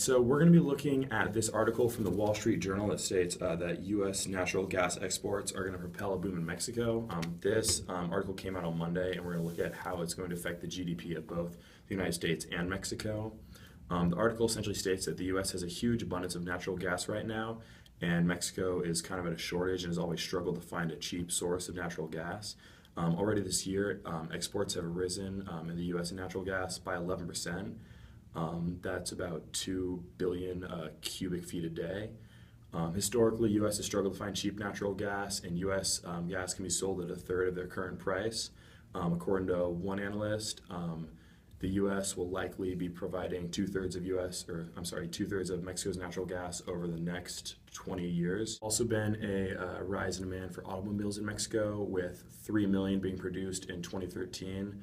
So we're going to be looking at this article from the Wall Street Journal that states that U.S. natural gas exports are going to propel a boom in Mexico. This article came out on Monday, and we're going to look at how it's going to affect the GDP of both the United States and Mexico. The article essentially states that the U.S. has a huge abundance of natural gas right now, and Mexico is kind of at a shortage and has always struggled to find a cheap source of natural gas. Already this year, exports have risen in the U.S. in natural gas by 11%. That's about 2 billion cubic feet a day. Historically, U.S. has struggled to find cheap natural gas, and U.S. Gas can be sold at a third of their current price. According to one analyst, the U.S. will likely be providing two-thirds of Mexico's natural gas over the next 20 years. Also been a rise in demand for automobiles in Mexico, with 3 million being produced in 2013.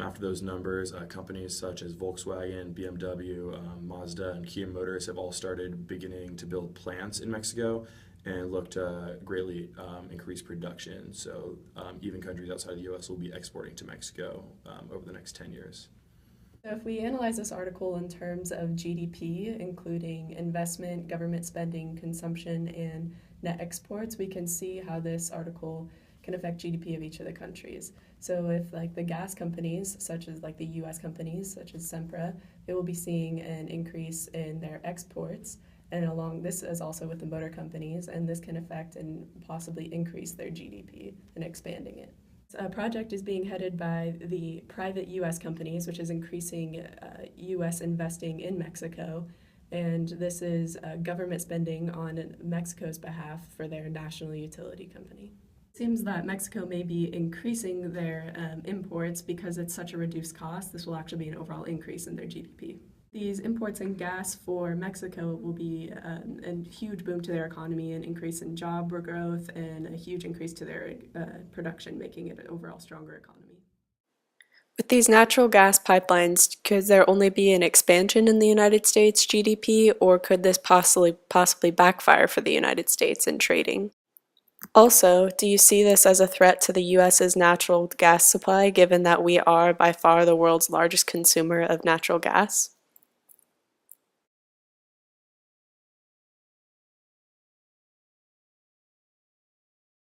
After those numbers, companies such as Volkswagen, BMW, Mazda, and Kia Motors have all started beginning to build plants in Mexico and look to greatly increase production. So even countries outside of the U.S. will be exporting to Mexico over the next 10 years. So if we analyze this article in terms of GDP, including investment, government spending, consumption, and net exports, we can see how this article can affect GDP of each of the countries. So if the gas companies, such as the US companies, such as Sempra, they will be seeing an increase in their exports, and along this is also with the motor companies, and this can affect and possibly increase their GDP and expanding it. A project is being headed by the private U.S. companies, which is increasing U.S. investing in Mexico, and this is government spending on Mexico's behalf for their national utility company. It seems that Mexico may be increasing their imports because it's such a reduced cost. This will actually be an overall increase in their GDP. These imports in gas for Mexico will be a huge boom to their economy, an increase in job growth, and a huge increase to their production, making it an overall stronger economy. With these natural gas pipelines, could there only be an expansion in the United States GDP, or could this possibly backfire for the United States in trading? Also, do you see this as a threat to the U.S.'s natural gas supply, given that we are by far the world's largest consumer of natural gas?